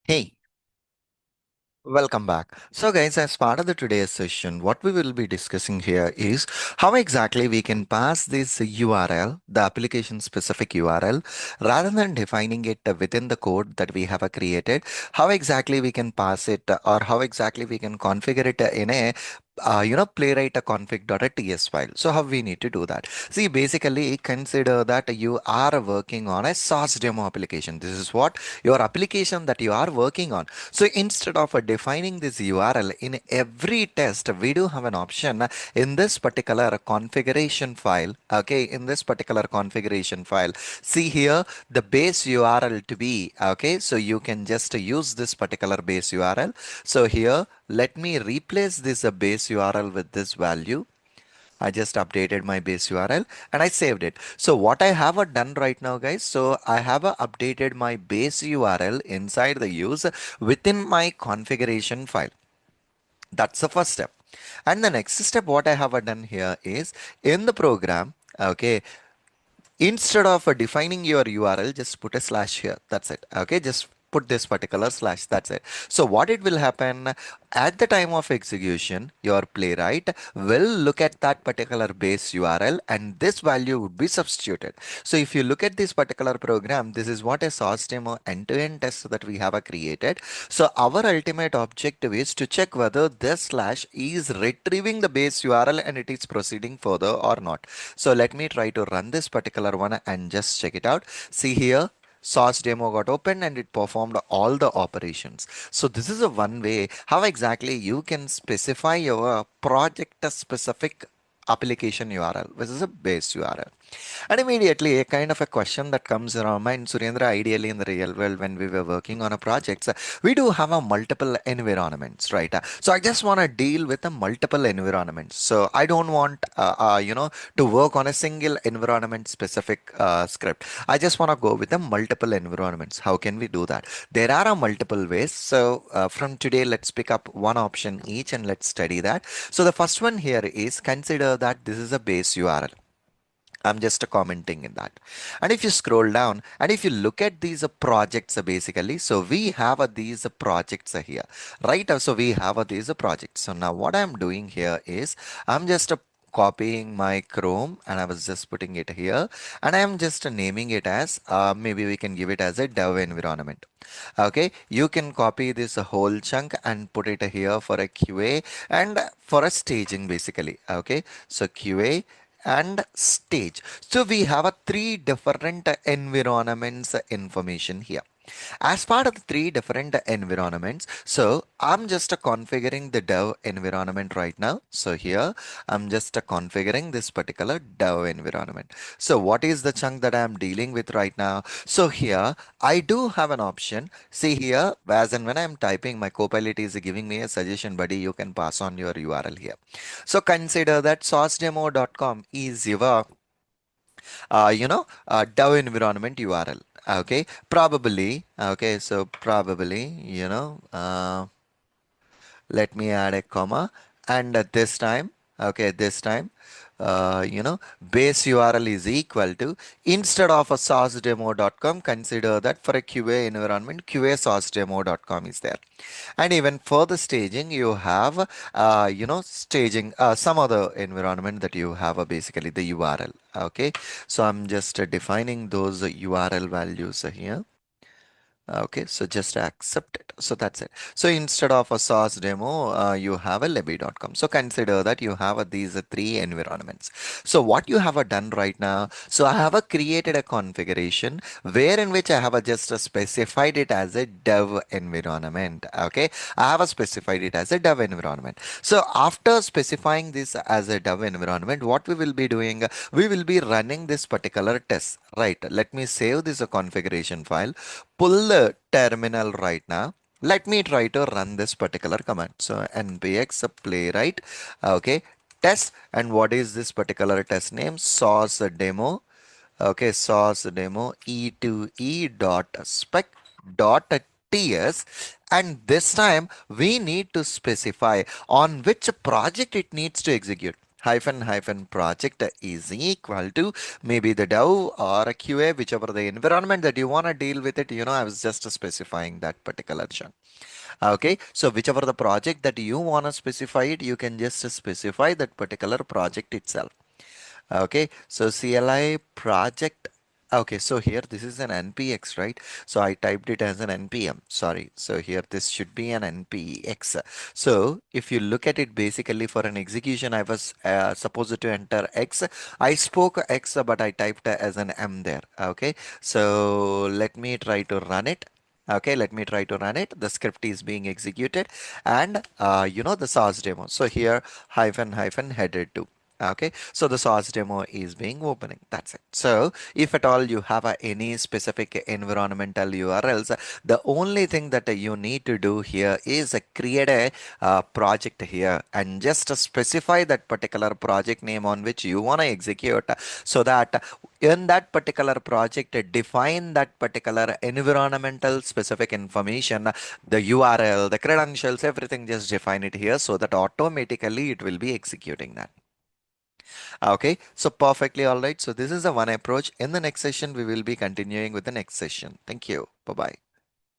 Hey, welcome back. So guys, as part of the today's session, what we will be discussing here is how exactly we can pass this URL, the application specific URL, rather than defining it within the code that we have created, how exactly we can pass it or how exactly we can configure it in a playwright a config.ts file. So how we need to do that? See, basically consider that you are working on a source demo application. This is what your application that you are working on. So instead of defining this URL in every test, we do have an option in this particular configuration file. Okay, in this particular configuration file, see here the base URL to be. Okay, so you can just use this particular base URL. So here, let me replace this base URL with this value. I just updated my base URL and I saved it. So what I have done right now, guys, so I have updated my base URL inside the use within my configuration file. That's the first step. And the next step, what I have done here is in the program, okay, instead of defining your URL, just put a slash here. That's it. Okay, just put this particular slash. That's it. So what it will happen at the time of execution, your playwright will look at that particular base URL and this value would be substituted. So if you look at this particular program, this is what a source demo end-to-end test that we have created. So our ultimate objective is to check whether this slash is retrieving the base URL and it is proceeding further or not. So let me try to run this particular one and just check it out. See here, source demo got opened and it performed all the operations. So this is a one way how exactly you can specify your project specific application URL, which is a base URL. And immediately, a kind of a question that comes in our mind, Surendra, ideally in the real world, when we were working on a project, we do have a multiple environments, right? So I just want to deal with the multiple environments. So I don't want, to work on a single environment specific script. I just want to go with the multiple environments. How can we do that? There are multiple ways. So from today, let's pick up one option each and let's study that. So the first one here is consider that this is a base URL. I'm just commenting in that. And if you scroll down and if you look at these projects basically, so we have these projects here, right? So we have these projects. So now what I'm doing here is I'm just copying my Chrome and I was just putting it here and I'm just naming it as maybe we can give it as a dev environment. Okay, you can copy this whole chunk and put it here for a QA and for a staging basically. Okay, so QA and stage. So we have a three different environments information here. As part of the three different environments, so I'm just configuring the dev environment right now. So here I'm just configuring this particular dev environment. So what is the chunk that I'm dealing with right now? So here I do have an option. See here, as and when I'm typing, my copilot is giving me a suggestion, buddy, you can pass on your URL here. So consider that sourcedemo.com is your dev environment URL. Okay, probably. Okay, so probably, let me add a comma and at this time, okay, this time, base URL is equal to, instead of a sourcedemo.com, consider that for a QA environment, QA sourcedemo.com is there. And even for the staging, you have, staging some other environment that you have basically the URL. Okay, so I'm just defining those URL values here. Okay, so just accept it. So that's it. So instead of a source demo, you have a Libby.com. So consider that you have these three environments. So what you have done right now, so I have created a configuration where in which I have just specified it as a dev environment. Okay, I have specified it as a dev environment. So after specifying this as a dev environment, what we will be doing, we will be running this particular test, right? Let me save this configuration file, pull the terminal right now. Let me try to run this particular command. So npx playwright, okay, test, and what is this particular test name? Source demo. Okay, source demo e2e dot spec dot ts, and this time we need to specify on which project it needs to execute. hyphen hyphen project is equal to maybe the dev or a QA, whichever the environment that you want to deal with it. I was just specifying that particular chunk. Okay, so whichever the project that you want to specify it, you can just specify that particular project itself. Okay, so CLI project. Okay, so here this is an NPX, right? So I typed it as an NPM. Sorry. So here this should be an NPX. So if you look at it, basically for an execution, I was supposed to enter X. I spoke X, but I typed as an M there. Okay, so let me try to run it. Okay, let me try to run it. The script is being executed, and the source demo. So here hyphen hyphen header 2. Okay, so the source demo is being opening. That's it. So if at all you have any specific environmental URLs, the only thing that you need to do here is create a project here and just specify that particular project name on which you want to execute, so that in that particular project define that particular environmental specific information, the URL, the credentials, everything, just define it here so that automatically it will be executing that. Okay, so perfectly all right. So this is the one approach. In the next session, we will be continuing with the next session. Thank you. Bye bye.